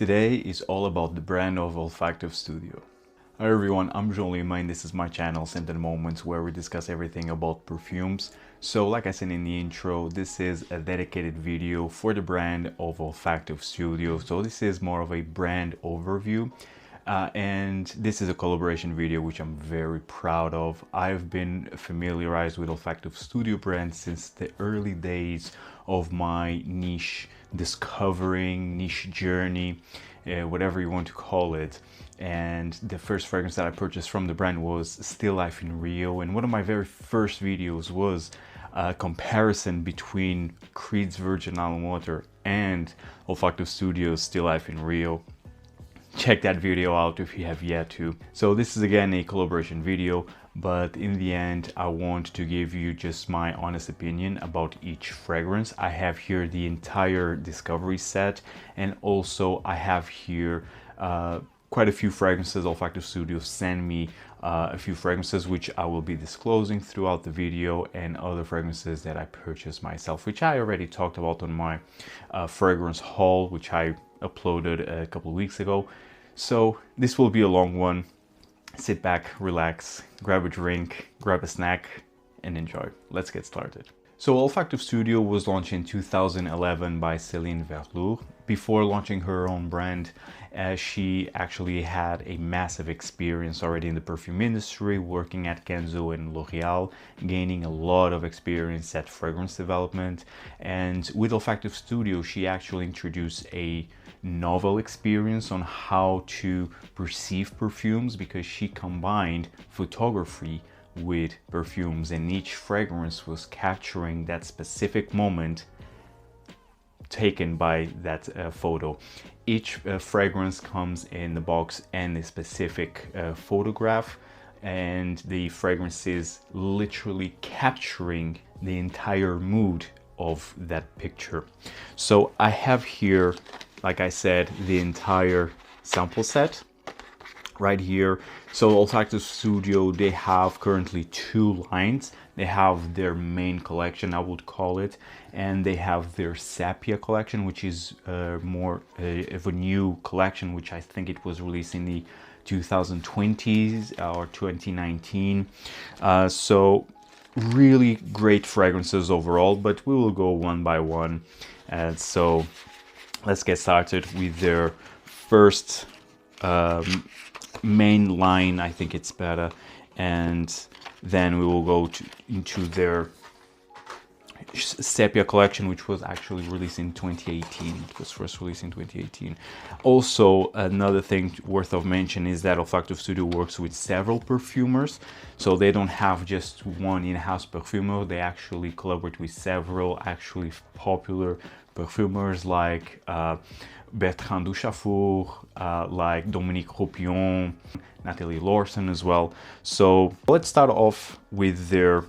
Today is all about the brand of Olfactive Studio. Hi everyone, I'm Jean-Lima and this is my channel Scented Moments, where we discuss everything about perfumes. So like I said in the intro, this is a dedicated video for the brand of Olfactive Studio. So this is more of a brand overview. And this is a collaboration video which I'm very proud of. I've been familiarized with Olfactive Studio brand since the early days of my niche discovering, niche journey, whatever you want to call it. And the first fragrance that I purchased from the brand was still Life In Rio, and one of my very first videos was a comparison between Creed's Virgin Island Water and Olfactive Studio's Still Life In Rio. Check that video out if you have yet to. So this is again a collaboration video, but in the end I want to give you just my honest opinion about each fragrance. I have here the entire discovery set, and also I have here quite a few fragrances. Olfactive Studio send me a few fragrances which I will be disclosing throughout the video, and other fragrances that I purchased myself, which I already talked about on my fragrance haul, which I uploaded a couple of weeks ago. So this will be a long one. Sit back, relax, grab a drink, grab a snack, and enjoy. Let's get started. So Olfactive Studio was launched in 2011 by Céline Verlour. Before launching her own brand, she actually had a massive experience already in the perfume industry, working at Kenzo and L'Oreal, gaining a lot of experience at fragrance development. And with Olfactive Studio, she actually introduced a novel experience on how to perceive perfumes, because she combined photography with perfumes, and each fragrance was capturing that specific moment taken by that photo. Each fragrance comes in the box and a specific photograph, and the fragrance is literally capturing the entire mood of that picture. So I have here, like I said, the entire sample set right here. So Olfactive Studio, they have currently two lines. They have their main collection, I would call it, and they have their Sepia collection, which is more of a new collection, which I think it was released in the 2020s or 2019. So really great fragrances overall, but we will go one by one. So let's get started with their first main line. I think it's better, and then we will go into their Sepia collection, which was actually released in 2018. It was first released in 2018. Also, another thing worth of mention is that Olfactive Studio works with several perfumers, so they don't have just one in-house perfumer. They actually collaborate with several actually popular perfumers like Bertrand Duchaufour, like Dominique Ropion, Nathalie Lorson as well. So let's start off with their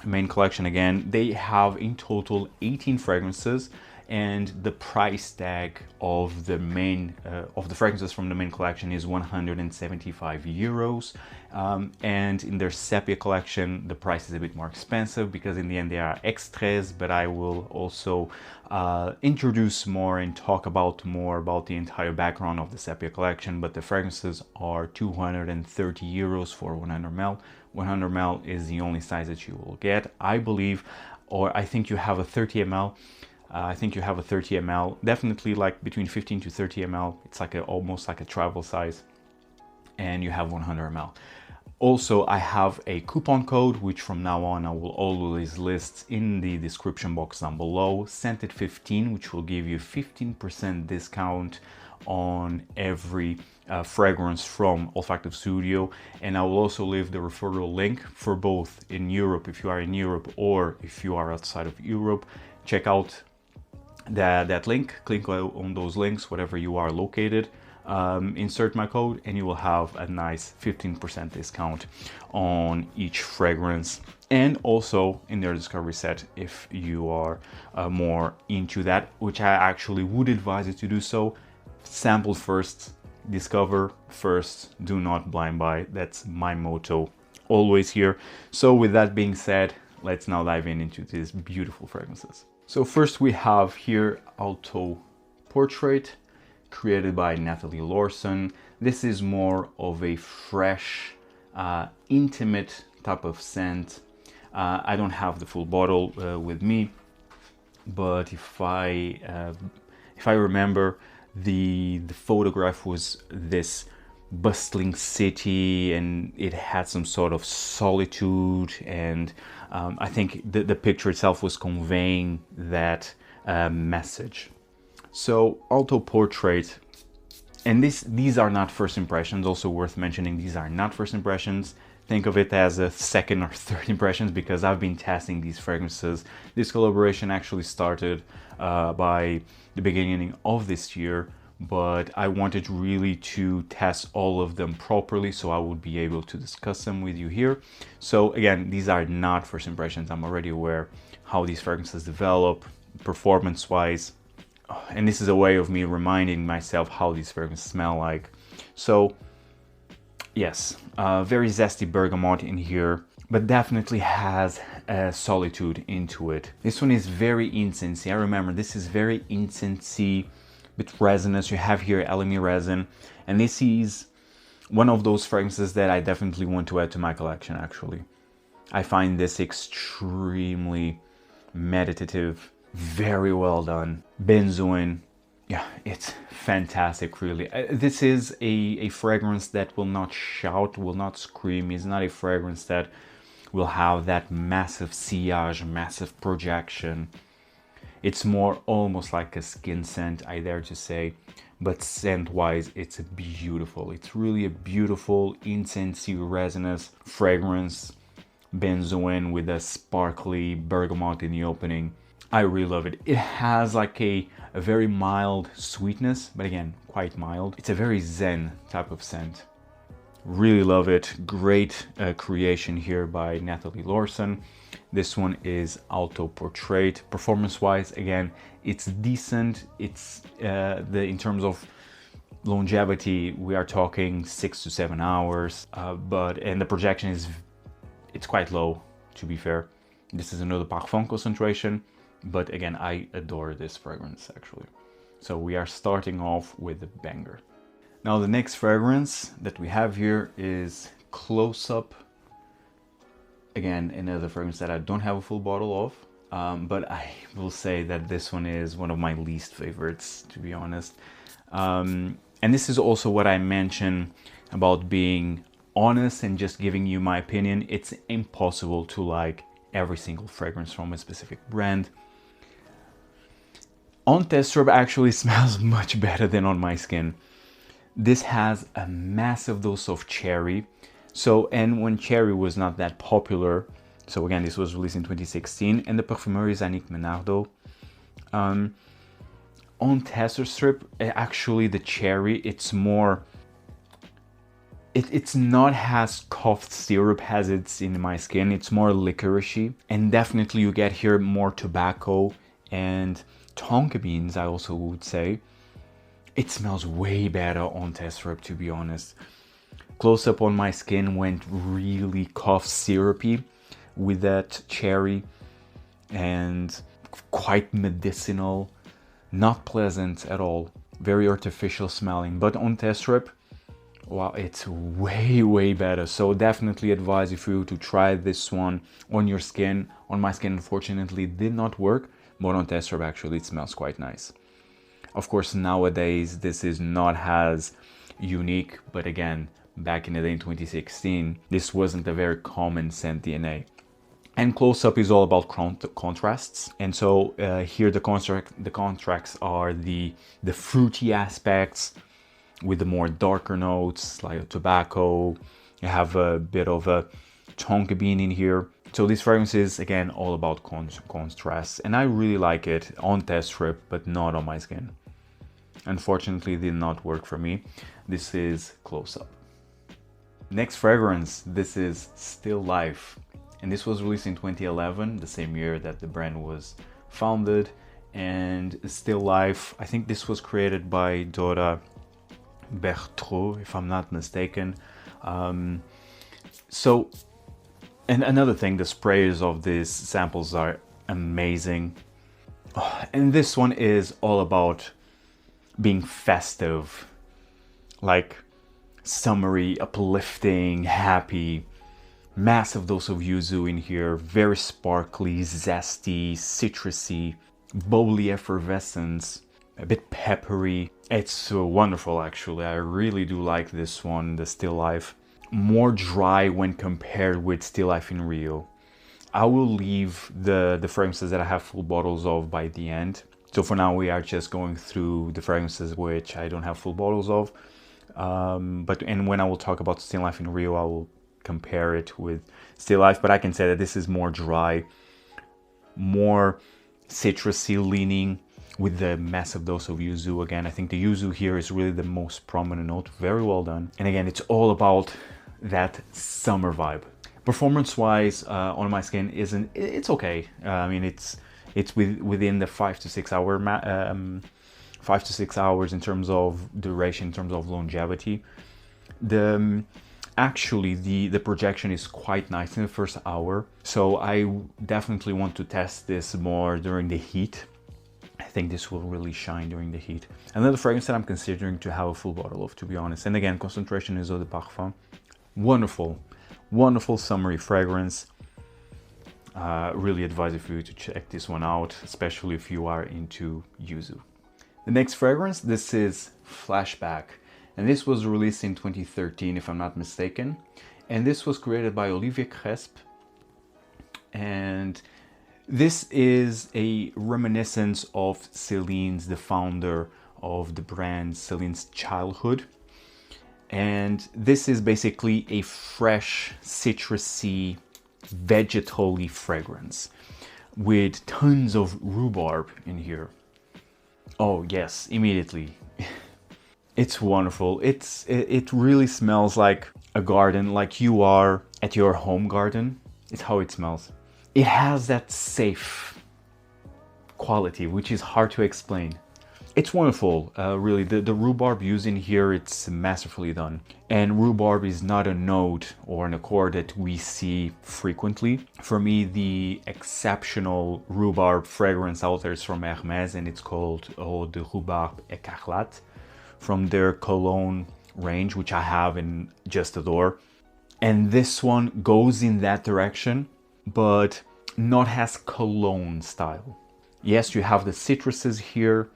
main collection again. They have in total 18 fragrances, and the price tag of the main of the fragrances from the main collection is 175 euros. And in their Sepia collection, the price is a bit more expensive, because in the end they are extras, but I will also introduce more and talk about more about the entire background of the Sepia collection. But the fragrances are 230 euros for 100 ml. 100 ml is the only size that you will get, I believe, or I think you have a 30 ml. I think you have a 30 ml, definitely like between 15 to 30 ml. It's like almost like a travel size, and you have 100 ml. Also, I have a coupon code, which from now on I will always list in the description box down below, Scented15, which will give you 15% discount on every fragrance from Olfactive Studio. And I will also leave the referral link for both in Europe, if you are in Europe, or if you are outside of Europe. Check out that link, click on those links, wherever you are located. Insert my code and you will have a nice 15% discount on each fragrance, and also in their discovery set if you are more into that, which I actually would advise you to do so. Sample first, discover first, do not blind buy. That's my motto always here. So with that being said, let's now dive into these beautiful fragrances. So first we have here Autoportrait, created by Natalie Lorson. This is more of a fresh, intimate type of scent. I don't have the full bottle with me, but if I remember, the photograph was this bustling city, and it had some sort of solitude, and I think the picture itself was conveying that message. So Autoportrait, and these are not first impressions, also worth mentioning, these are not first impressions. Think of it as a second or third impressions, because I've been testing these fragrances. This collaboration actually started by the beginning of this year, but I wanted really to test all of them properly so I would be able to discuss them with you here. So again, these are not first impressions. I'm already aware how these fragrances develop performance-wise, and this is a way of me reminding myself how these fragrances smell like. So yes, very zesty bergamot in here, but definitely has a solitude into it. This one is very incensey. I remember this is very incensey, bit resinous. You have here elemi resin, and this is one of those fragrances that I definitely want to add to my collection. Actually, I find this extremely meditative, very well done. Benzoin, yeah, it's fantastic, really. This is a fragrance that will not shout, will not scream. It's not a fragrance that will have that massive sillage, massive projection. It's more almost like a skin scent, I dare to say, but scent-wise, it's beautiful. It's really a beautiful, incensey, resinous fragrance. Benzoin with a sparkly bergamot in the opening. I really love it. It has like a very mild sweetness, but again, quite mild. It's a very zen type of scent. Really love it. Great creation here by Natalie Lorson. This one is Autoportrait. Performance-wise, again, it's decent. It's in terms of longevity, we are talking 6 to 7 hours. And the projection it's quite low, to be fair. This is another Parfum concentration, but again, I adore this fragrance actually. So we are starting off with a banger. Now the next fragrance that we have here is Close Up. Again, another fragrance that I don't have a full bottle of, but I will say that this one is one of my least favorites, to be honest. And this is also what I mentioned about being honest and just giving you my opinion. It's impossible to like every single fragrance from a specific brand. On test strip actually smells much better than on my skin. This has a massive dose of cherry. So, and when cherry was not that popular, so again, this was released in 2016, and the Parfumerie is Annick Menardo. On tester strip, actually the cherry, it's more, it's not as cough syrup as it's in my skin. It's more licoricey, and definitely you get here more tobacco and tonka beans, I also would say. It smells way better on test strip, to be honest. Close up on my skin went really cough syrupy with that cherry and quite medicinal, not pleasant at all, very artificial smelling. But on test strip, wow, it's way better. So definitely advise you to try this one on your skin. On my skin, unfortunately, it did not work, but on test strip actually it smells quite nice. Of course, nowadays this is not as unique, but again, back in the day in 2016, this wasn't a very common scent DNA. And Close Up is all about contrasts, and so here the contrasts are the fruity aspects with the more darker notes like tobacco. You have a bit of a tonka bean in here. So this fragrance is again all about contrasts, and I really like it on test strip, but not on my skin. Unfortunately, it did not work for me. This is Close Up. Next fragrance, this is Still Life, and this was released in 2011, the same year that the brand was founded. And Still Life, I think this was created by Dora Berthaud, if I'm not mistaken. So, and another thing, the sprays of these samples are amazing. And this one is all about being festive, like summery, uplifting, happy. Massive dose of yuzu in here, very sparkly, zesty, citrusy, bubbly effervescence, a bit peppery. It's wonderful actually. I really do like this one, the Still Life. More dry when compared with Still Life in Rio. I will leave the fragrances that I have full bottles of by the end. So for now we are just going through the fragrances which I don't have full bottles of. And when I will talk about Still Life in Rio, I will compare it with Still Life. But I can say that this is more dry, more citrusy leaning with the massive dose of yuzu. Again, I think the yuzu here is really the most prominent note. Very well done. And again, it's all about that summer vibe. Performance-wise, on my skin it's okay. I mean, it's within the 5 to 6 hour 5 to 6 hours in terms of duration, in terms of longevity. Actually, the projection is quite nice in the first hour, so I definitely want to test this more during the heat. I think this will really shine during the heat. Another fragrance that I'm considering to have a full bottle of, to be honest. And again, concentration is Eau de Parfum. Wonderful, wonderful summery fragrance. Really advise you to check this one out, especially if you are into yuzu. The next fragrance, this is Flashback. And this was released in 2013, if I'm not mistaken. And this was created by Olivier Cresp. And this is a reminiscence of Celine's, the founder of the brand, Celine's childhood. And this is basically a fresh, citrusy, vegetal-y fragrance with tons of rhubarb in here. Oh yes, immediately. It's wonderful. It really smells like a garden, like you are at your home garden. It's how it smells. It has that safe quality, which is hard to explain. It's wonderful, really. The rhubarb used in here, it's masterfully done. And rhubarb is not a note or an accord that we see frequently. For me, the exceptional rhubarb fragrance out there is from Hermès, and it's called Eau de Rhubarbe Écarlate, from their cologne range, which I have and just adore. And this one goes in that direction, but not as cologne style. Yes, you have the citruses here,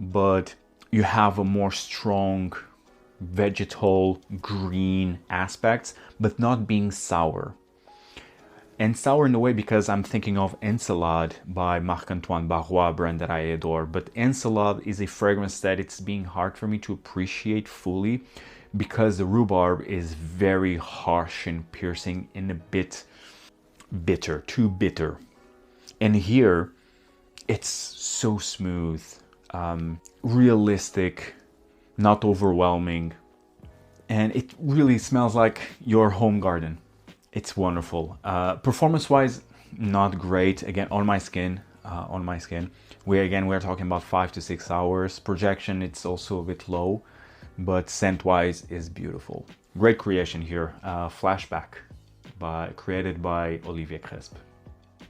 but you have a more strong vegetal green aspects, but not being sour. And sour in a way because I'm thinking of Encelade by Marc-Antoine Barrois, a brand that I adore. But Encelade is a fragrance that it's being hard for me to appreciate fully because the rhubarb is very harsh and piercing and a bit bitter, too bitter. And here, it's so smooth, realistic, not overwhelming. And it really smells like your home garden. It's wonderful. Performance-wise, not great. Again, on my skin. We're talking about 5 to 6 hours. Projection, it's also a bit low, but scent-wise is beautiful. Great creation here. Flashback, created by Olivier Cresp.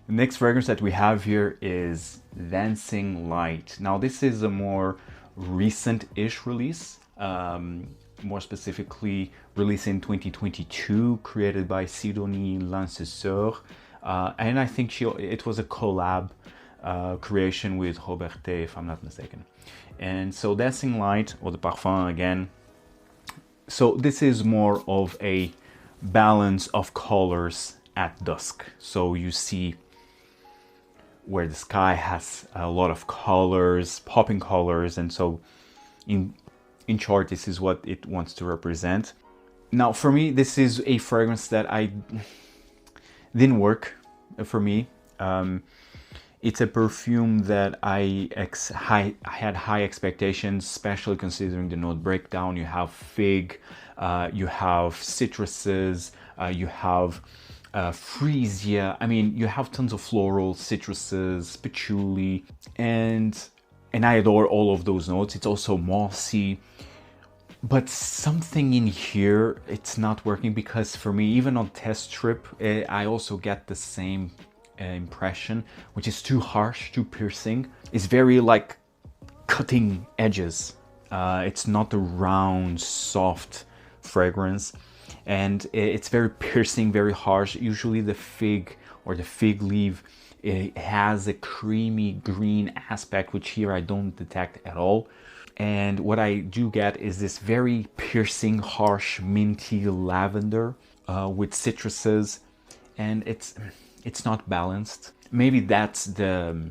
The next fragrance that we have here is Dancing Light. Now, this is a more recent-ish release. More specifically released in 2022, created by Sidonie Lancesseur. And I think it was a collab creation with Robertet, if I'm not mistaken. And so Dancing Light, Eau de Parfum again. So this is more of a balance of colors at dusk. So you see where the sky has a lot of colors, popping colors, and so in short, this is what it wants to represent. Now, for me, this is a fragrance that didn't work for me. It's a perfume that I had high expectations, especially considering the note breakdown. You have fig, you have citruses, you have freesia. I mean, you have tons of floral, citruses, patchouli, and I adore all of those notes. It's also mossy, but something in here, it's not working because for me, even on test strip, I also get the same impression, which is too harsh, too piercing. It's very like cutting edges. It's not a round, soft fragrance, and it's very piercing, very harsh. Usually the fig or the fig leaf, it has a creamy green aspect, which here I don't detect at all. And what I do get is this very piercing, harsh, minty lavender with citruses, and it's not balanced. Maybe that's the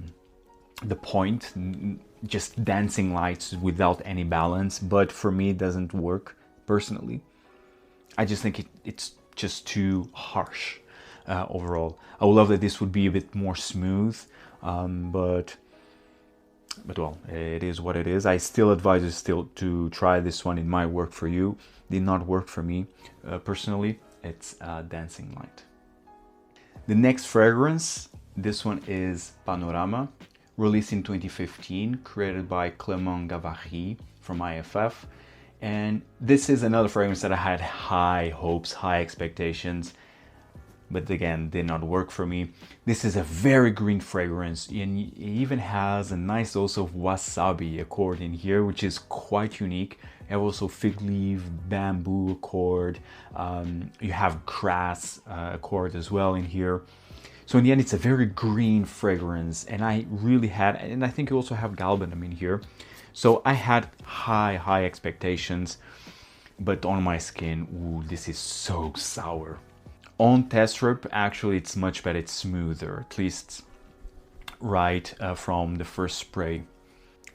point, just dancing lights without any balance, but for me it doesn't work personally. I just think it's just too harsh overall. I would love that this would be a bit more smooth, but well, it is what it is. I still advise you still to try this one. It might work for you. Did not work for me personally. It's Dancing Light. The next fragrance, this one is Panorama, released in 2015, created by Clément Gavary from IFF. And this is another fragrance that I had high hopes, high expectations, but again, did not work for me. This is a very green fragrance, and it even has a nice dose of wasabi accord in here, which is quite unique. You have also fig leaf, bamboo accord. You have grass accord as well in here. So in the end, it's a very green fragrance, and I really had, and I think you also have galbanum in here. So I had high expectations, but on my skin, ooh, this is so sour. On test strip, actually, it's much better. It's smoother, at least right from the first spray.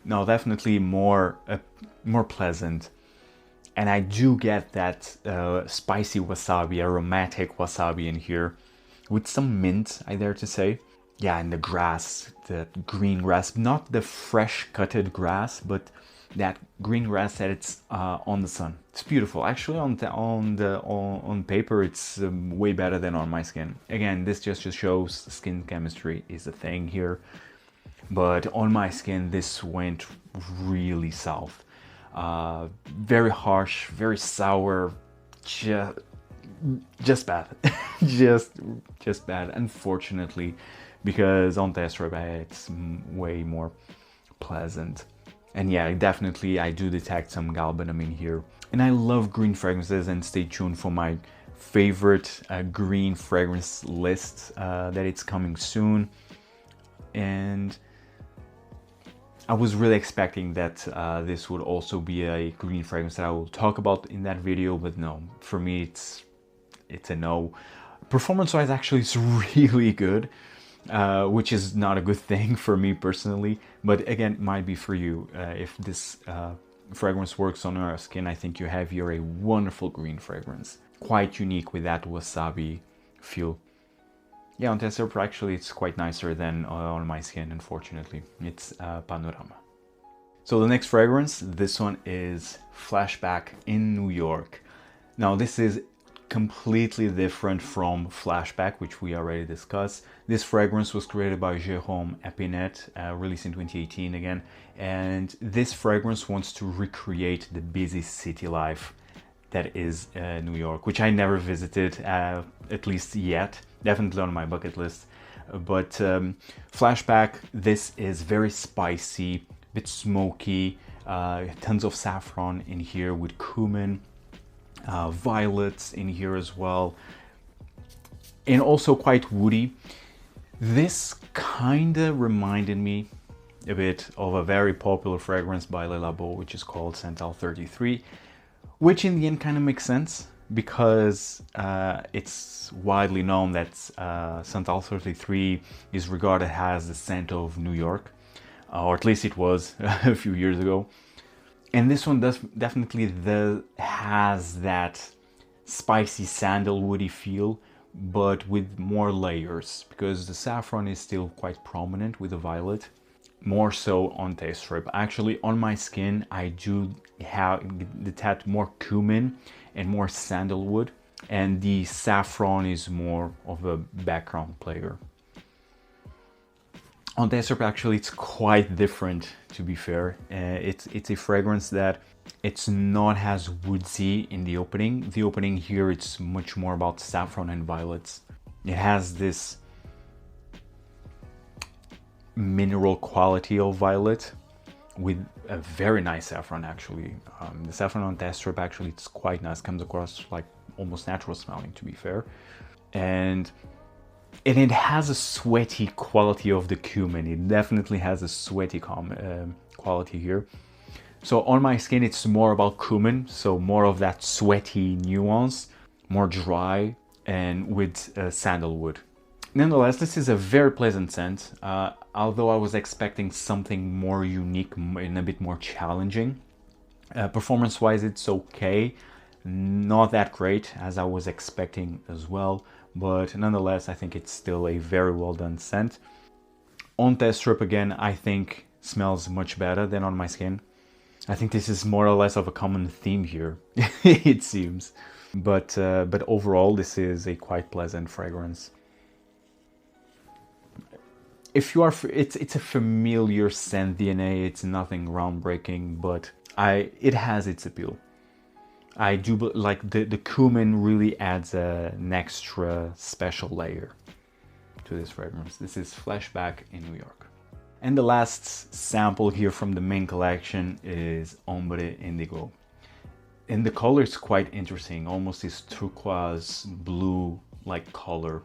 No, definitely more pleasant. And I do get that spicy wasabi, aromatic wasabi in here, with some mint, I dare to say. Yeah, and the grass, the green grass, not the fresh cutted grass, but that green grass that it's on the sun. It's beautiful. Actually, on paper, it's way better than on my skin. Again, this just shows skin chemistry is a thing here. But on my skin, this went really south. Very harsh, very sour, just bad. just bad, unfortunately, because on test strip it's way more pleasant. And yeah, definitely I do detect some galbanum in here. And I love green fragrances, and stay tuned for my favorite green fragrance list that it's coming soon. And I was really expecting that this would also be a green fragrance that I will talk about in that video, but no, for me it's a no. Performance-wise, actually, it's really good. Which is not a good thing for me personally, but again, it might be for you. If this fragrance works on your skin, I think you have here a wonderful green fragrance. Quite unique with that wasabi feel. Yeah, on test strip, actually, it's quite nicer than on my skin, unfortunately. It's Panorama. So the next fragrance, this one is Flashback in New York. Now, this is completely different from Flashback, which we already discussed. This fragrance was created by Jérôme Epinette, released in 2018 again, and this fragrance wants to recreate the busy city life that is New York, which I never visited, at least yet, definitely on my bucket list. But Flashback, this is very spicy, a bit smoky, tons of saffron in here with cumin, violets in here as well, and also quite woody. This kinda reminded me a bit of a very popular fragrance by Le Labo, which is called Santal 33, which in the end kind of makes sense because it's widely known that Santal 33 is regarded as the scent of New York, or at least it was a few years ago. And this one definitely has that spicy sandalwoody feel, but with more layers, because the saffron is still quite prominent with the violet, more so on taste strip. Actually, on my skin, I do detect more cumin and more sandalwood, and the saffron is more of a background player. On taste strip, actually, it's quite different, to be fair. It's a fragrance that it's not as woodsy in the opening. The opening here, it's much more about saffron and violets. It has this mineral quality of violet with a very nice saffron actually. The saffron on test strip actually, it's quite nice, comes across like almost natural smelling, to be fair. And it has a sweaty quality of the cumin. It definitely has a sweaty quality here. So on my skin, it's more about cumin, so more of that sweaty nuance, more dry, and with sandalwood. Nonetheless, this is a very pleasant scent, although I was expecting something more unique and a bit more challenging. Performance-wise, it's okay, not that great as I was expecting as well, but nonetheless, I think it's still a very well done scent. On test strip again, I think smells much better than on my skin. I think this is more or less of a common theme here, it seems. But overall, this is a quite pleasant fragrance. If you are, it's a familiar scent DNA. It's nothing groundbreaking, but it has its appeal. I do like the cumin really adds an extra special layer to this fragrance. This is Flashback in New York. And the last sample here from the main collection is Ombre Indigo. And the color is quite interesting, almost this turquoise blue like color.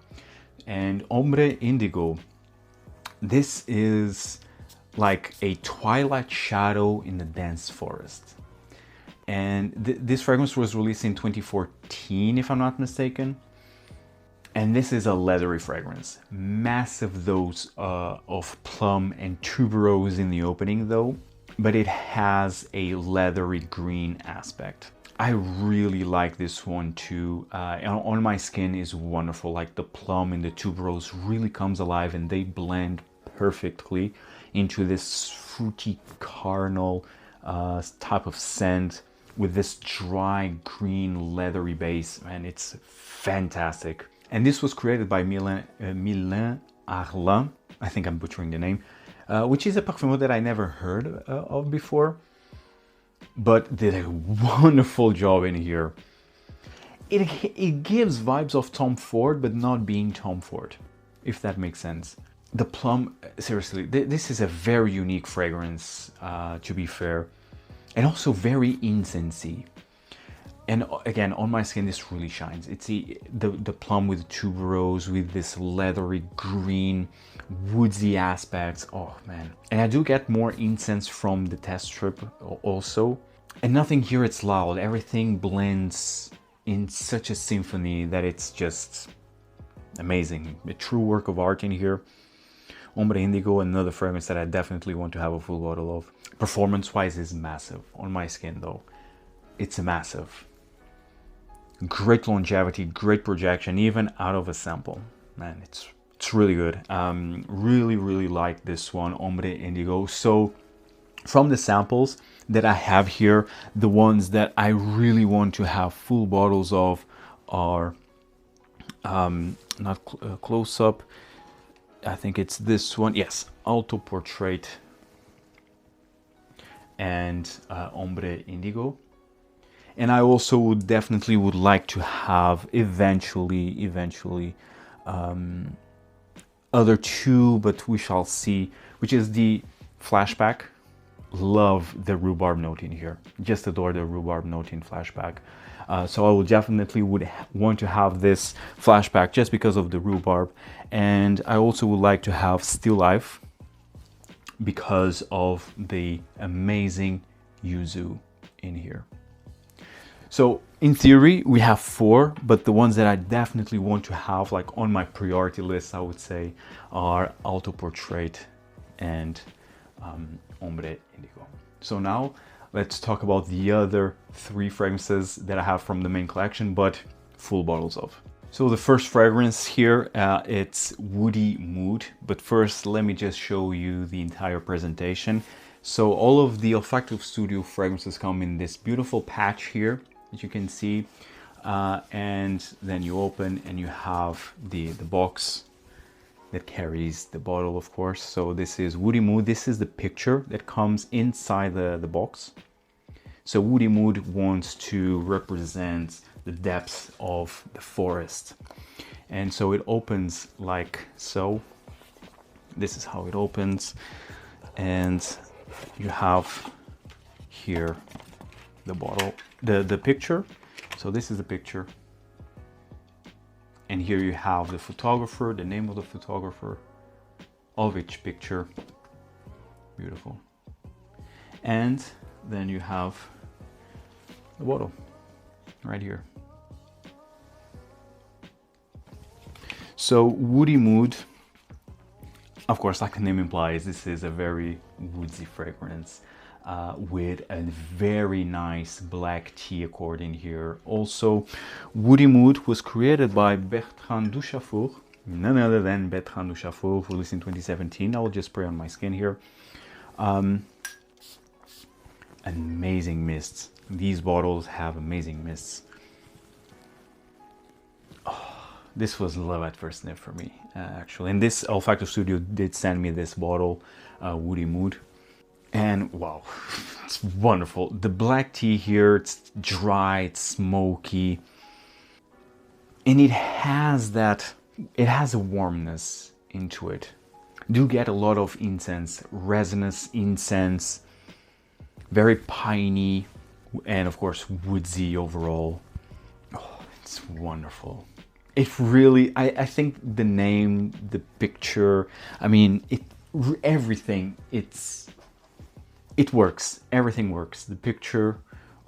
And Ombre Indigo, this is like a twilight shadow in the dense forest. And this fragrance was released in 2014, if I'm not mistaken. And this is a leathery fragrance. Massive dose of plum and tuberose in the opening though, but it has a leathery green aspect. I really like this one too. On my skin is wonderful. Like the plum and the tuberose really comes alive and they blend perfectly into this fruity caramel type of scent with this dry green leathery base, and it's fantastic. And this was created by Milan Arlan, I think I'm butchering the name, which is a parfumeur that I never heard of before, but did a wonderful job in here. It gives vibes of Tom Ford, but not being Tom Ford, if that makes sense. The plum, seriously, this is a very unique fragrance, to be fair, and also very incensey. And again, on my skin, this really shines. It's the plum with tuberose, with this leathery green, woodsy aspects. Oh man. And I do get more incense from the test strip also. And nothing here, it's loud. Everything blends in such a symphony that it's just amazing. A true work of art in here. Ombre Indigo, another fragrance that I definitely want to have a full bottle of. Performance-wise is massive. On my skin though, it's massive. Great longevity, great projection, even out of a sample. Man, it's really good. Really like this one, Ombre Indigo. So from the samples that I have here, the ones that I really want to have full bottles of are not close up. I think it's this one. Yes, Autoportrait and Ombre Indigo. And I also would definitely like to have eventually other two, but we shall see, which is the Flashback. Love the rhubarb note in here. Just adore the rhubarb note in Flashback. So I will definitely want to have this Flashback just because of the rhubarb. And I also would like to have Still Life because of the amazing yuzu in here. So in theory, we have 4, but the ones that I definitely want to have, like on my priority list, I would say, are Autoportrait and Ombre Indigo. So now let's talk about the other 3 fragrances that I have from the main collection, but full bottles of. So the first fragrance here, it's Woody Mood. But first, let me just show you the entire presentation. So all of the Olfactive Studio fragrances come in this beautiful patch here, as you can see, and then you open and you have the box that carries the bottle, of course. So this is Woody Mood. This is the picture that comes inside the box. So Woody Mood wants to represent the depth of the forest, and so it opens like so. This is how it opens, and you have here the bottle, the picture. So this is the picture. And here you have the photographer, the name of the photographer of each picture. Beautiful. And then you have the bottle right here. So woody mood, of course, like the name implies, this is a very woodsy fragrance with a very nice black tea accord in here. Also, woody mood was created by Bertrand Duchaufour, none other than Bertrand Duchaufour, released in 2017. I will just spray on my skin here. Amazing mists. These bottles have amazing mists. Oh, this was love at first sniff for me, actually. And this Olfactive Studio did send me this bottle, Woody Mood. And wow, it's wonderful. The black tea here, it's dry, it's smoky. And it has a warmness into it. Do get a lot of incense, resinous incense, very piney, and of course woodsy overall. Oh, it's wonderful. It really, I think the name, the picture, I mean, everything, it works. Everything works. The picture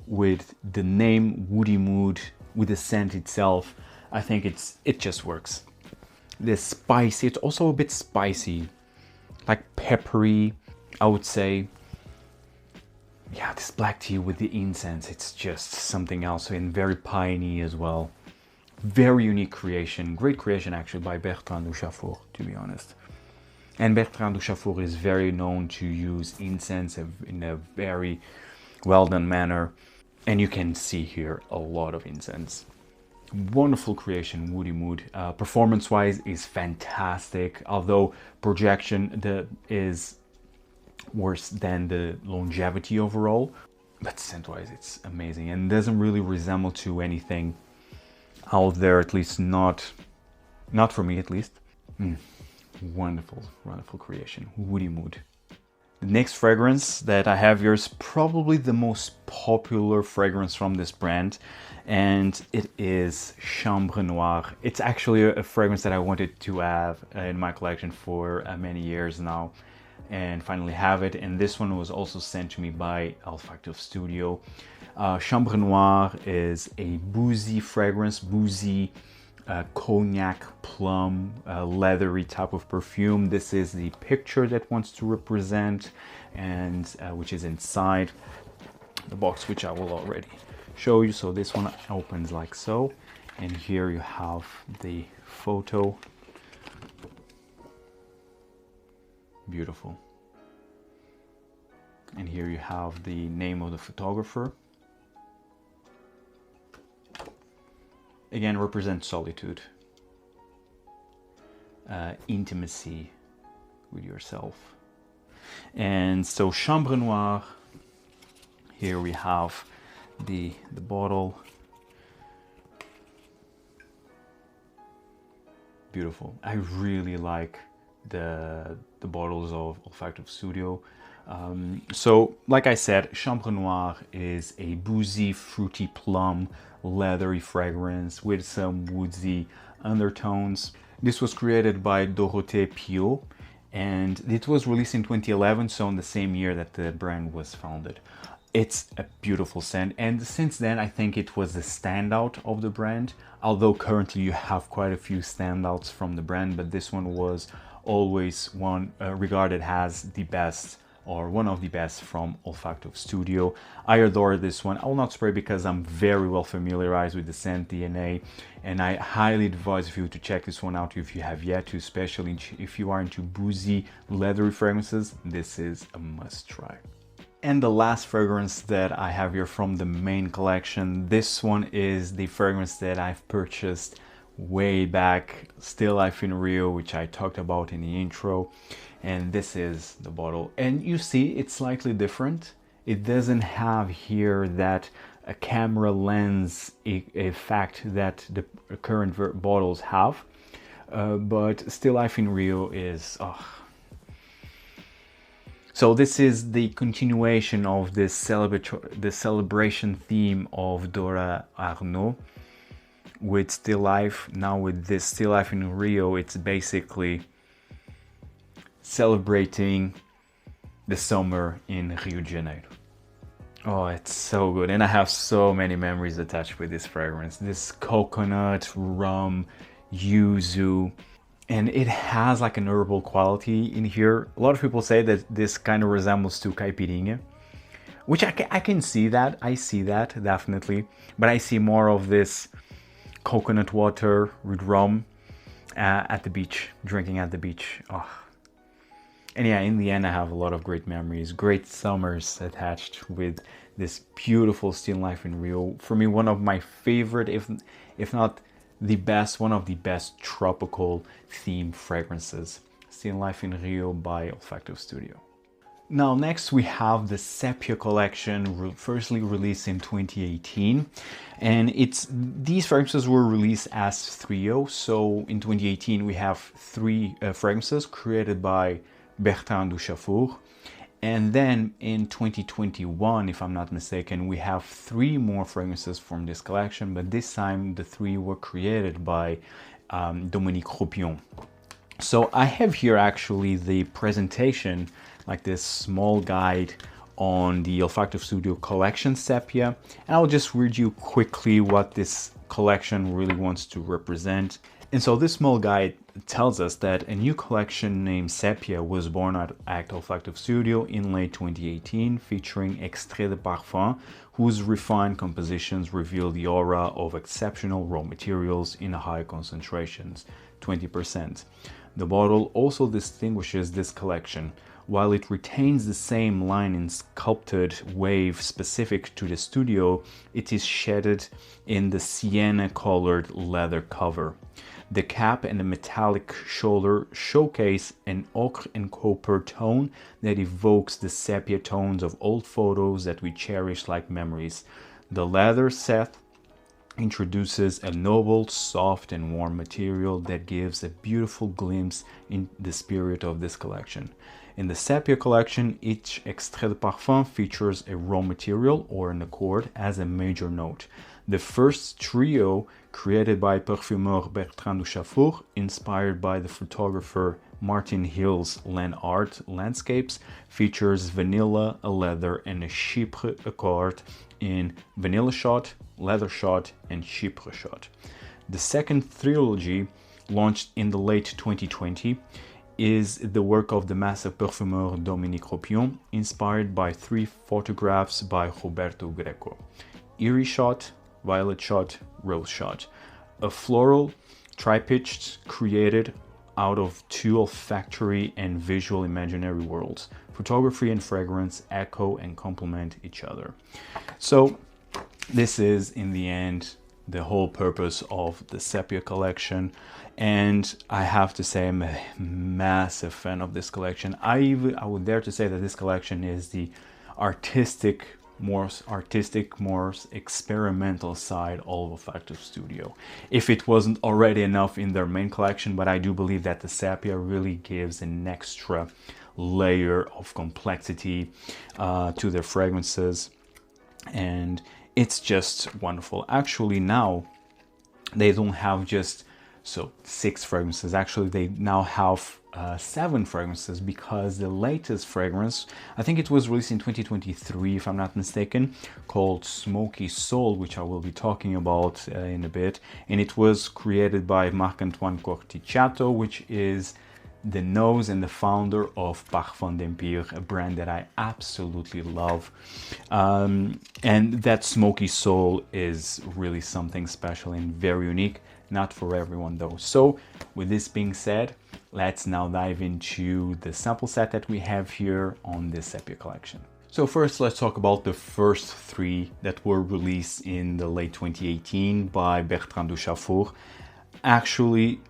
with the name Woody Mood, with the scent itself, I think it just works. The spicy, it's also a bit spicy, like peppery, I would say. Yeah, this black tea with the incense, it's just something else, and very piney as well. Very unique creation, great creation actually by Bertrand Duchaufour, to be honest. And Bertrand Duchaufour is very known to use incense in a very well done manner. And you can see here a lot of incense. Wonderful creation, Woody Mood. Performance-wise is fantastic, although projection is worse than the longevity overall. But scent-wise, it's amazing and doesn't really resemble to anything out there, at least not for me at least. Wonderful, wonderful creation, Woody Mood. The next fragrance that I have here is probably the most popular fragrance from this brand, and it is Chambre Noire. It's actually a fragrance that I wanted to have in my collection for many years now, and finally have it. And this one was also sent to me by Olfactive Studio. Chambre Noire is a boozy fragrance, boozy cognac, plum, leathery type of perfume. This is the picture that wants to represent, and which is inside the box, which I will already show you. So this one opens like so, and here you have the photo. Beautiful. And here you have the name of the photographer. Again, represents solitude, intimacy with yourself. And so Chambre Noire, here we have the bottle. Beautiful. I really like the bottles of Olfactive Studio. So like I said, Chambre Noire is a boozy, fruity plum, leathery fragrance with some woodsy undertones. This was created by Dorothée Piot, and it was released in 2011, so in the same year that the brand was founded. It's a beautiful scent, and since then I think it was the standout of the brand, although currently you have quite a few standouts from the brand, but this one was always one regarded as the best, or one of the best from Olfactive Studio. I adore this one. I will not spray because I'm very well familiarized with the scent DNA, and I highly advise you to check this one out if you have yet to, especially if you are into boozy, leathery fragrances. This is a must try. And the last fragrance that I have here from the main collection, this one is the fragrance that I've purchased way back, still Life In Rio, which I talked about in the intro. And this is the bottle, and you see it's slightly different. It doesn't have here that a camera lens effect that the current bottles have, but still Life In Rio is So this is the continuation of this celebration theme of Dora Arnaud with Still Life. Now with this Still Life in Rio, it's basically celebrating the summer in Rio de Janeiro. Oh, it's so good. And I have so many memories attached with this fragrance. This coconut, rum, yuzu, and it has like an herbal quality in here. A lot of people say that this kind of resembles to caipirinha, which I can see that. I see that, definitely. But I see more of this coconut water with rum at the beach, drinking at the beach. Oh. And yeah, in the end, I have a lot of great memories, great summers attached with this beautiful Still Life in Rio. For me, one of my favorite, if not the best, one of the best tropical theme fragrances. Still Life in Rio by Olfactive Studio. Now, next we have the Sepia collection, firstly released in 2018. And these fragrances were released as trio. So in 2018, we have three fragrances created by Bertrand Duchaufour. And then in 2021, if I'm not mistaken, we have three more fragrances from this collection, but this time the three were created by Dominique Ropion. So I have here actually the presentation, like this small guide on the Olfactive Studio collection Sepia, and I'll just read you quickly what this collection really wants to represent. And so this small guide tells us that a new collection named Sepia was born at Olfactive Studio in late 2018, featuring Extrait de Parfum, whose refined compositions reveal the aura of exceptional raw materials in high concentrations, 20%. The bottle also distinguishes this collection. While it retains the same line in sculpted wave specific to the studio, it is shaded in the sienna-colored leather cover. The cap and the metallic shoulder showcase an ochre and copper tone that evokes the sepia tones of old photos that we cherish like memories. The leather set introduces a noble, soft and warm material that gives a beautiful glimpse in the spirit of this collection. In the Sepia collection, each Extrait de Parfum features a raw material or an accord as a major note. The first trio, created by Parfumeur Bertrand Duchaufour, inspired by the photographer Martin Hill's land art landscapes, features vanilla, a leather, and a Chypre accord in Vanilla Shot, Leather Shot, and Chypre Shot. The second trilogy, launched in the late 2020, is the work of the master parfumeur Dominique Ropion, inspired by three photographs by Roberto Greco: Eerie Shot, Violet Shot, Rose Shot. A floral tri-pitched created out of two olfactory and visual imaginary worlds. Photography and fragrance echo and complement each other. So this is, in the end, the whole purpose of the Sepia collection. And I have to say, I'm a massive fan of this collection. I would dare to say that this collection is the more experimental side of Olfactive Studio. If it wasn't already enough in their main collection, but I do believe that the Sepia really gives an extra layer of complexity to their fragrances, and it's just wonderful. Actually, now they don't have just 6 fragrances. Actually, they now have 7 fragrances, because the latest fragrance, I think it was released in 2023 if I'm not mistaken, called Smoky Soul, which I will be talking about in a bit, and it was created by Marc-Antoine Corticciato, which is the nose and the founder of Parfum d'Empire, a brand that I absolutely love. And that Smoky Soul is really something special and very unique. Not for everyone though. So with this being said, let's now dive into the sample set that we have here on this Sepia collection. So first, let's talk about the first 3 that were released in the late 2018 by Bertrand Duchaufour. Actually,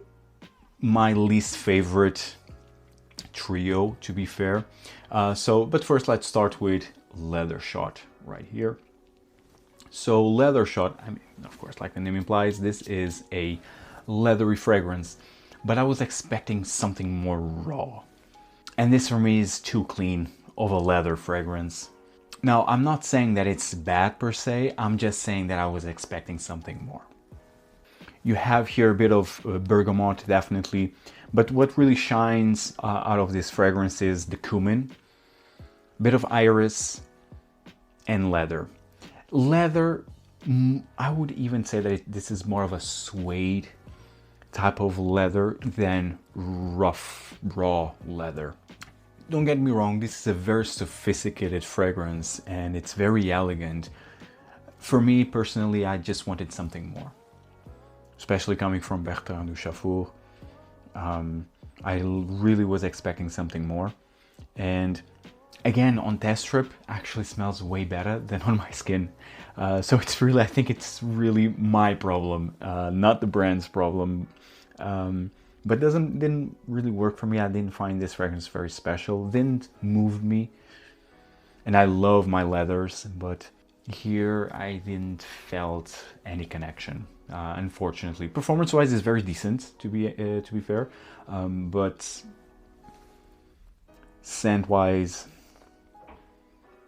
my least favorite trio, to be fair. But first, let's start with Leather Shot right here. So Leather Shot, I mean, of course, like the name implies, this is a leathery fragrance, but I was expecting something more raw. And this for me is too clean. of a leather fragrance. Now, I'm not saying that it's bad per se, I'm just saying that I was expecting something more. You have here a bit of bergamot, definitely, but what really shines out of this fragrance is the cumin, a bit of iris, and leather. Leather, I would even say that this is more of a suede type of leather than rough, raw leather. Don't get me wrong, this is a very sophisticated fragrance and it's very elegant. For me personally, I just wanted something more. Especially coming from Bertrand Duchaufour. I really was expecting something more. And again, on test strip, actually smells way better than on my skin. So it's really, I think it's really my problem, not the brand's problem. But didn't really work for me. I didn't find this fragrance very special. Didn't move me. And I love my leathers, but here I didn't felt any connection. Unfortunately, performance-wise, is very decent to be fair, but scent-wise,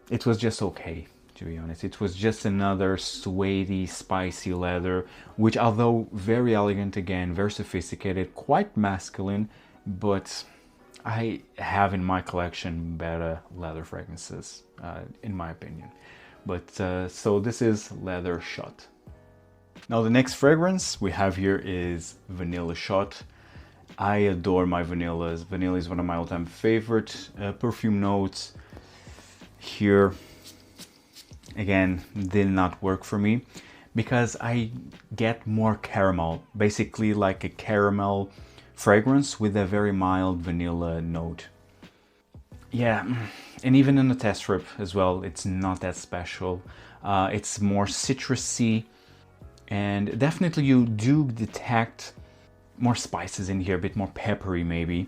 it was just okay. To be honest, it was just another suede, spicy leather, which, although very elegant, again, very sophisticated, quite masculine, but I have in my collection better leather fragrances, in my opinion. But so this is Leather Shot. Now the next fragrance we have here is Vanilla Shot. I adore my vanillas. Vanilla is one of my all-time favorite perfume notes. Here, again, did not work for me because I get more caramel, basically like a caramel fragrance with a very mild vanilla note. Yeah, and even in the test strip as well, it's not that special. It's more citrusy, and definitely you do detect more spices in here, a bit more peppery maybe.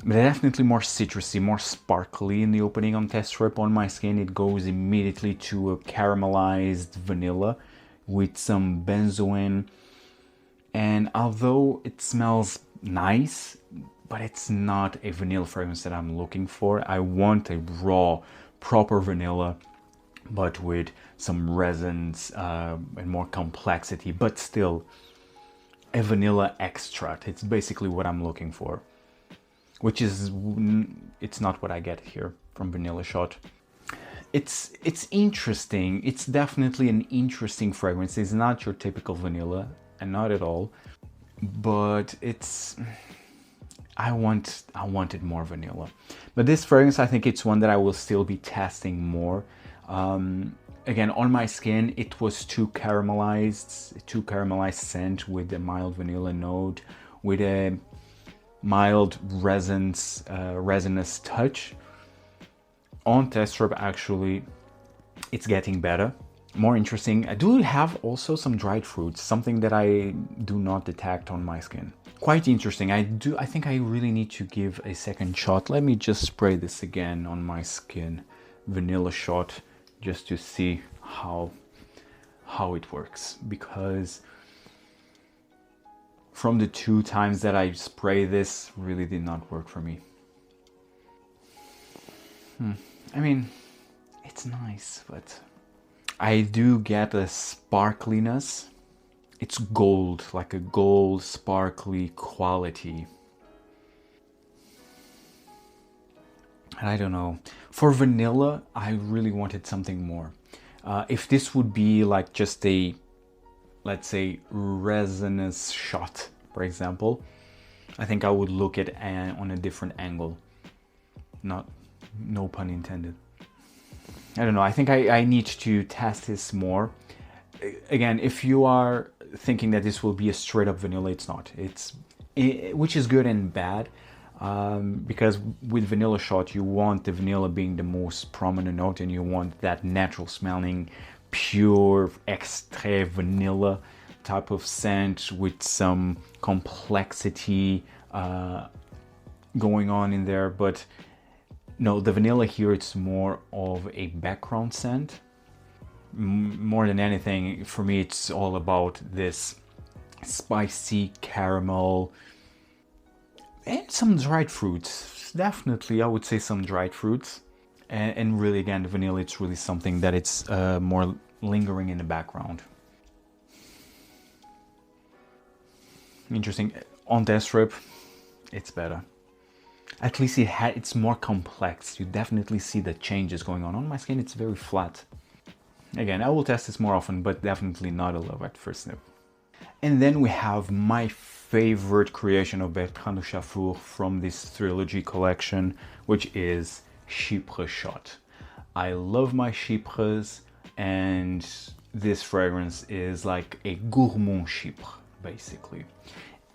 But definitely more citrusy, more sparkly in the opening on test strip. On my skin, it goes immediately to a caramelized vanilla with some benzoin. And although it smells nice, but it's not a vanilla fragrance that I'm looking for. I want a raw, proper vanilla, but with some resins and more complexity, but still a vanilla extract. It's basically what I'm looking for. Which is, it's not what I get here from Vanilla Shot. It's interesting. It's definitely an interesting fragrance. It's not your typical vanilla, and not at all. But it's, I wanted more vanilla. But this fragrance, I think it's one that I will still be testing more. Again, on my skin, it was too caramelized scent with a mild vanilla note, with a mild resinous touch. On test strip, actually, it's getting better, more interesting. I do have also some dried fruits, something that I do not detect on my skin. Quite interesting. I think I really need to give a second shot. Let me just spray this again on my skin, Vanilla Shot, just to see how it works, because from the 2 times that I spray this, really did not work for me. I mean, it's nice, but I do get a sparkliness. It's gold, like a gold sparkly quality. And I don't know. For vanilla, I really wanted something more. If this would be like just a, let's say, resinous shot, for example, I think I would look at on a different angle. No pun intended. I don't know. I think I need to test this more. Again, if you are thinking that this will be a straight up vanilla, it's not. Which is good and bad. Because with Vanilla Shot, you want the vanilla being the most prominent note, and you want that natural smelling, pure extrait vanilla type of scent with some complexity going on in there. But no, the vanilla here, it's more of a background scent. More than anything, for me, it's all about this spicy caramel, and some dried fruits. Definitely, I would say some dried fruits. And really, again, the vanilla, it's really something that it's more lingering in the background. Interesting. On test strip, it's better. At least it's more complex. You definitely see the changes going on. On my skin, it's very flat. Again, I will test this more often, but definitely not a love at first sniff. And then we have my favorite creation of Bertrand Duchaufour from this trilogy collection, which is Chypre Shot. I love my Chypres, and this fragrance is like a gourmand Chypre, basically.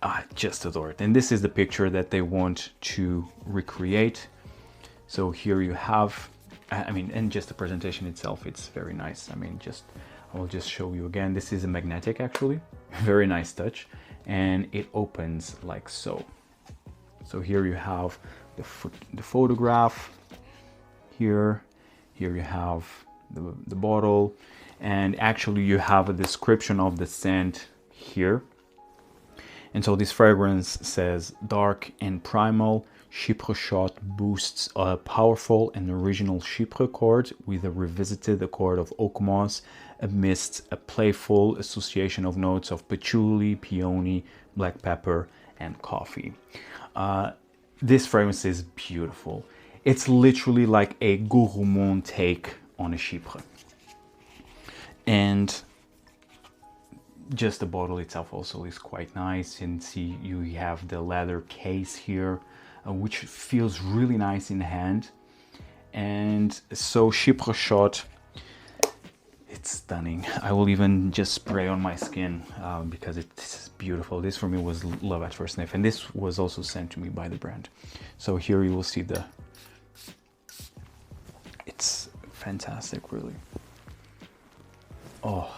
I just adore it. And this is the picture that they want to recreate. So here you have, I mean, and just the presentation itself, it's very nice. I mean, I will just show you again. This is a magnetic, actually. Very nice touch. And it opens like so. So here you have the photograph. Here you have the bottle. And actually you have a description of the scent here. And so this fragrance says, dark and primal, Chypre Shot boosts a powerful and original Chypre accord with a revisited accord of oak moss amidst a playful association of notes of patchouli, peony, black pepper, and coffee. This fragrance is beautiful. It's literally like a gourmand take on a Chypre. And just the bottle itself also is quite nice. And see, you have the leather case here, which feels really nice in the hand. And so Chypre Shot, it's stunning. I will even just spray on my skin because it's beautiful. This for me was love at first sniff, and this was also sent to me by the brand. So here you will see it's fantastic, really. Oh.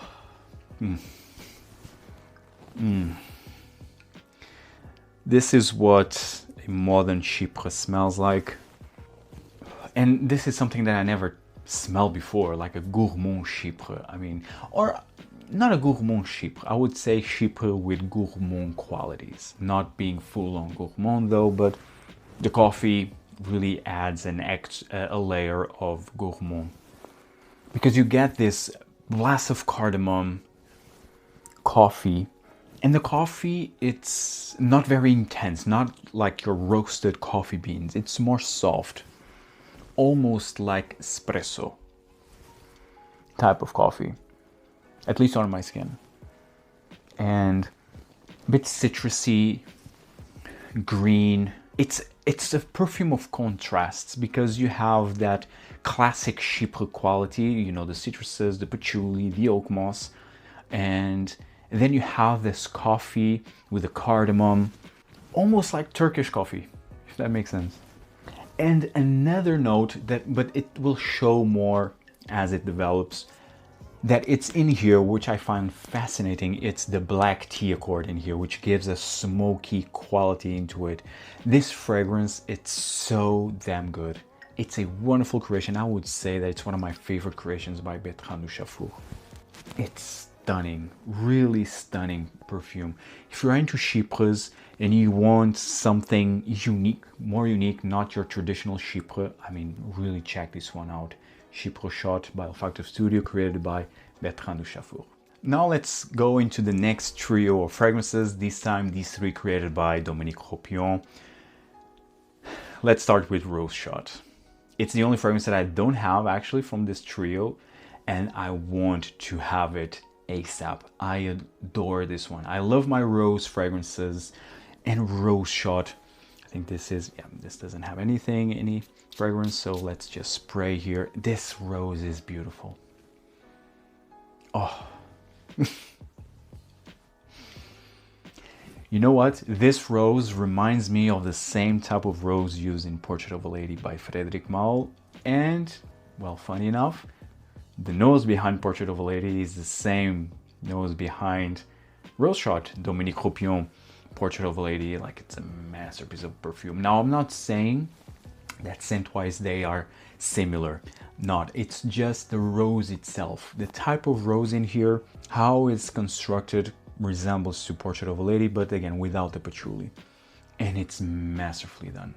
This is what a modern Chypre smells like. And this is something that I never smelled before, like a gourmand Chypre. I mean, or not a gourmand Chypre. I would say Chypre with gourmand qualities. Not being full on gourmand though, but the coffee really adds a layer of gourmand. Because you get this blast of cardamom, coffee, and the coffee, it's not very intense, not like your roasted coffee beans. It's more soft, almost like espresso type of coffee, at least on my skin. And a bit citrusy, green. It's a perfume of contrasts because you have that classic Chypre quality, you know, the citruses, the patchouli, the oak moss, and then you have this coffee with the cardamom, almost like Turkish coffee, if that makes sense. And another note but it will show more as it develops, that it's in here, which I find fascinating. It's the black tea accord in here, which gives a smoky quality into it. This fragrance, it's so damn good. It's a wonderful creation. I would say that it's one of my favorite creations by Bertrand Duchaufour. It's stunning, really stunning perfume. If you're into Chypres and you want something unique, more unique, not your traditional Chypre, I mean, really check this one out. Chypre Shot by Olfactive Studio, created by Bertrand Duchaufour. Now let's go into the next trio of fragrances, this time these three created by Dominique Ropion. Let's start with Rose Shot. It's the only fragrance that I don't have actually from this trio, and I want to have it ASAP. I adore this one. I love my rose fragrances, and Rose Shot, I think this doesn't have any fragrance, so let's just spray here. This rose is beautiful. Oh. You know what? This rose reminds me of the same type of rose used in Portrait of a Lady by Frédéric Malle, and, well, funny enough, the nose behind Portrait of a Lady is the same nose behind Rose Shot, Dominique Ropion, Portrait of a Lady. Like, it's a masterpiece of perfume. Now, I'm not saying that scent-wise they are similar. Not. It's just the rose itself. The type of rose in here, how it's constructed, resembles to Portrait of a Lady, but again, without the patchouli. and it's masterfully done.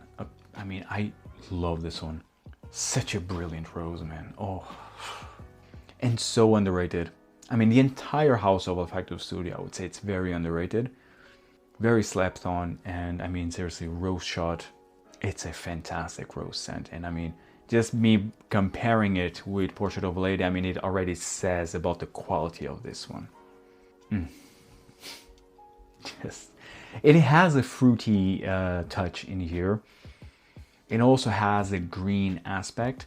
I mean, I love this one. Such a brilliant rose, man. Oh, and so underrated. I mean, the entire house of Olfactive Studio, I would say it's very underrated, very slept on, and I mean, seriously, Rose Shot, it's a fantastic rose scent. And I mean, just me comparing it with Portrait of a Lady, I mean, it already says about the quality of this one. Just, it has a fruity touch in here. It also has a green aspect,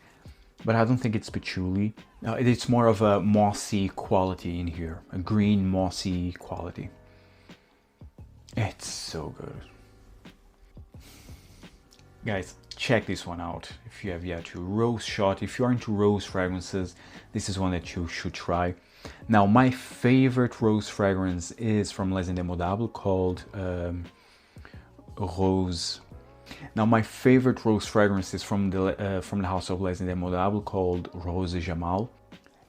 but I don't think it's patchouli. It's more of a mossy quality in here, a green mossy quality. It's so good. Guys, check this one out if you have yet to. Rose Shot, if you're into rose fragrances, this is one that you should try. Now, my favorite rose fragrance is from Les Indémodables called Rose. Now, my favorite rose fragrance is from the house of Les Indémodables called Rose Jamal.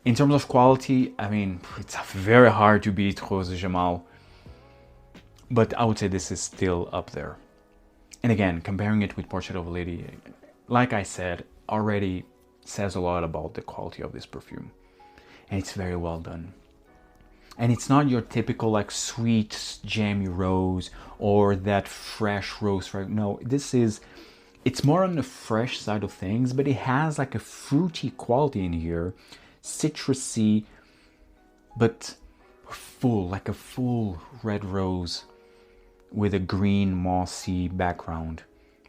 In terms of quality, I mean, it's very hard to beat Rose Jamal, but I would say this is still up there. And again, comparing it with Portrait of a Lady, like I said, already says a lot about the quality of this perfume. And it's very well done. And it's not your typical like sweet, jammy rose or that fresh rose fragrance. No, it's more on the fresh side of things, but it has like a fruity quality in here, citrusy, but full, like a full red rose with a green mossy background.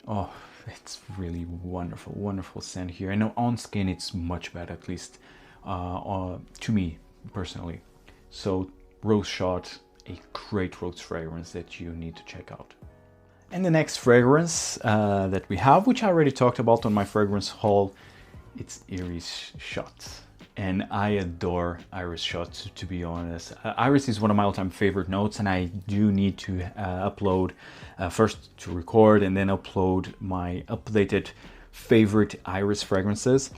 Oh, it's really wonderful, wonderful scent here. And on skin, it's much better, at least to me personally. So Rose Shot, a great rose fragrance that you need to check out. And the next fragrance that we have, which I already talked about on my fragrance haul, it's Iris Shot. And I adore Iris Shot, to be honest. Iris is one of my all-time favorite notes, and I do need to upload, first to record and then upload my updated favorite Iris fragrances.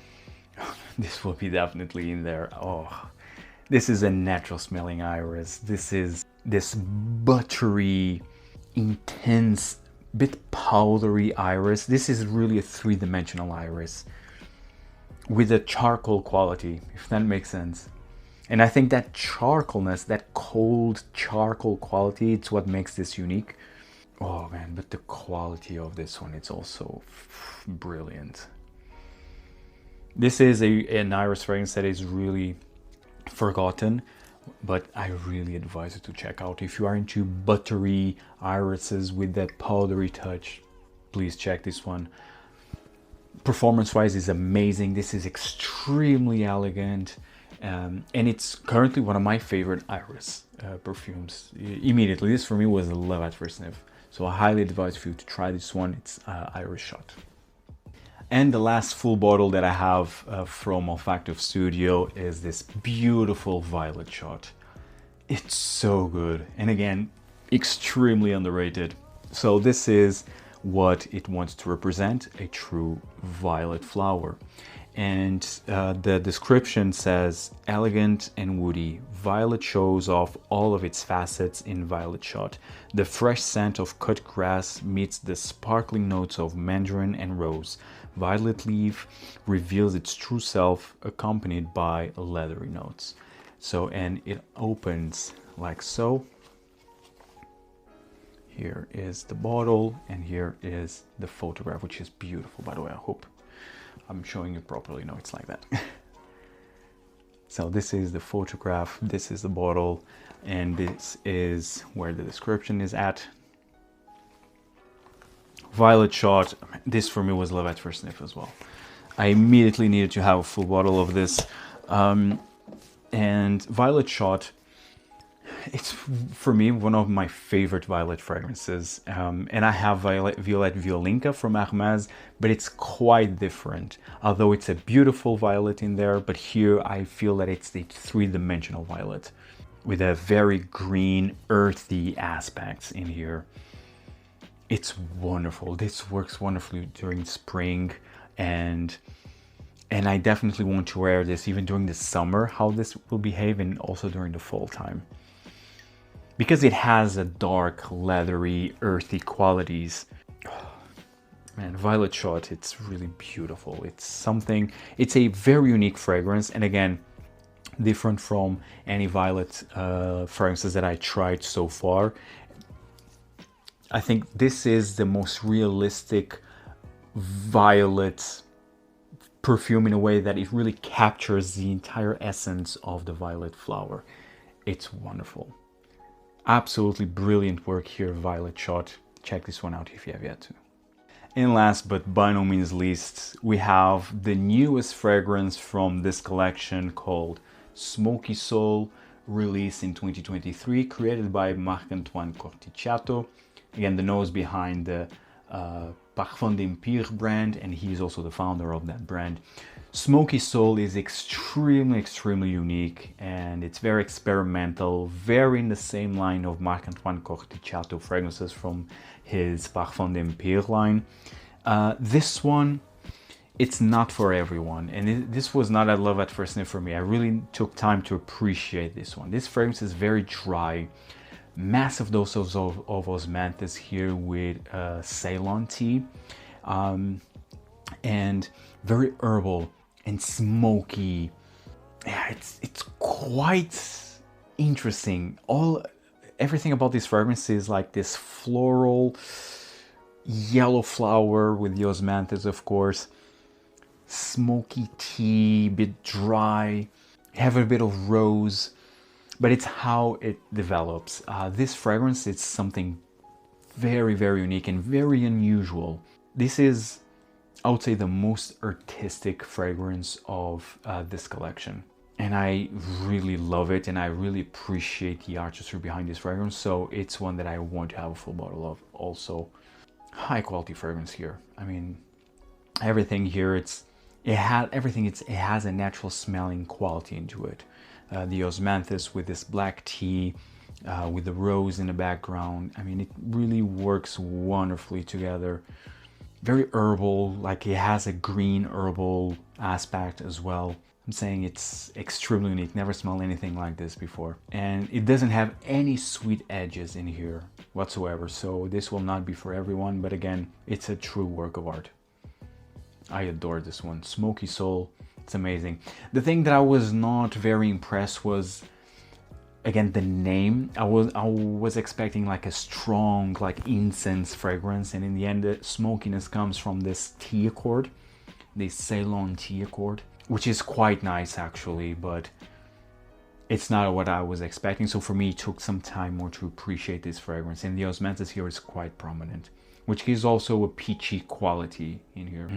This will be definitely in there. Oh, this is a natural smelling iris. This is this buttery, intense, bit powdery iris. This is really a three-dimensional iris with a charcoal quality, if that makes sense. And I think that charcoalness, that cold charcoal quality, it's what makes this unique. Oh man, but the quality of this one, it's also brilliant. This is an iris fragrance that is really forgotten, but I really advise you to check out. If you are into buttery irises with that powdery touch, please check this one. Performance-wise is amazing. This is extremely elegant, and it's currently one of my favorite iris perfumes. Immediately, this for me was a love at first sniff. So I highly advise for you to try this one. It's Iris Shot. And the last full bottle that I have from Olfactive Studio is this beautiful Violet Shot. It's so good. And again, extremely underrated. So this is what it wants to represent, a true violet flower. And the description says, elegant and woody, violet shows off all of its facets in Violet Shot. The fresh scent of cut grass meets the sparkling notes of mandarin and rose. Violet leaf reveals its true self, accompanied by leathery notes. So, and it opens like so. Here is the bottle, and here is the photograph, which is beautiful, by the way. I hope I'm showing you properly. No, it's like that. So this is the photograph, this is the bottle, and this is where the description is at. Violet Shot, this for me was love at first sniff as well. I immediately needed to have a full bottle of this. And Violet Shot, it's for me one of my favorite violet fragrances. And I have Violet Violinka from Hermès, but it's quite different. Although it's a beautiful violet in there, but here I feel that it's the three-dimensional violet with a very green, earthy aspects in here. It's wonderful. This works wonderfully during spring, and I definitely want to wear this even during the summer, how this will behave, and also during the fall time. because it has a dark, leathery, earthy qualities. Man, Violet Shot, it's really beautiful. It's a very unique fragrance, and again, different from any violet fragrances that I tried so far. I think this is the most realistic violet perfume in a way that it really captures the entire essence of the violet flower. It's wonderful. Absolutely brilliant work here, Violet Shot. Check this one out if you have yet to. And last but by no means least, we have the newest fragrance from this collection called Smoky Soul, released in 2023, created by Marc-Antoine Corticciato. Again, the nose behind the Parfum d'Empire brand, and he's also the founder of that brand. Smoky Soul is extremely unique, and it's very experimental, very in the same line of Marc-Antoine Corticciato fragrances from his Parfum d'Empire line. This one, it's not for everyone, and this was not a love at first sniff for me. I really took time to appreciate this one. This fragrance is very dry, massive doses of osmanthus here with Ceylon tea, and very herbal and smoky. Yeah, it's quite interesting. Everything about this fragrance is like this floral yellow flower with the osmanthus, of course, smoky tea, bit dry, have a bit of rose, but it's how it develops. This fragrance, it's something very unique and very unusual. This is, I would say, the most artistic fragrance of this collection. And I really love it, and I really appreciate the artistry behind this fragrance. So it's one that I want to have a full bottle of. Also, high quality fragrance here. I mean, everything here, it has a natural smelling quality into it. The osmanthus with this black tea, with the rose in the background. I mean, it really works wonderfully together. Very herbal, like it has a green herbal aspect as well. I'm saying it's extremely unique. Never smelled anything like this before. And it doesn't have any sweet edges in here whatsoever. So this will not be for everyone, but again, it's a true work of art. I adore this one. Smoky Soul, it's amazing. The thing that I was not very impressed was, again, the name. I was expecting like a strong, like incense fragrance, and in the end, the smokiness comes from this tea accord, this Ceylon tea accord, which is quite nice actually, but it's not what I was expecting. So for me, it took some time more to appreciate this fragrance, and the osmanthus here is quite prominent, which gives also a peachy quality in here.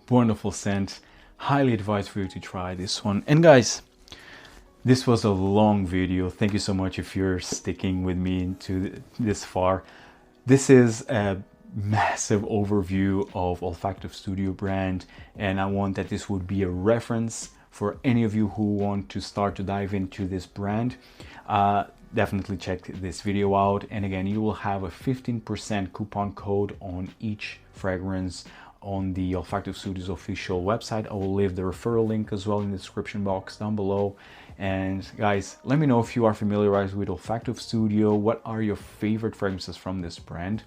Wonderful scent. Highly advised for you to try this one. And guys, this was a long video. Thank you so much if you're sticking with me into this far. This is a massive overview of Olfactive Studio brand, and I want that this would be a reference for any of you who want to start to dive into this brand. Definitely check this video out, and again, you will have a 15% coupon code on each fragrance on the Olfactive Studio's official website. I will leave the referral link as well in the description box down below. And guys, let me know if you are familiarized with Olfactive Studio. What are your favorite fragrances from this brand?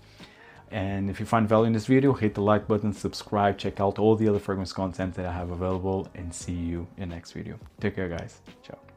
And if you find value in this video, hit the like button, subscribe, check out all the other fragrance content that I have available, and see you in the next video. Take care, guys. Ciao.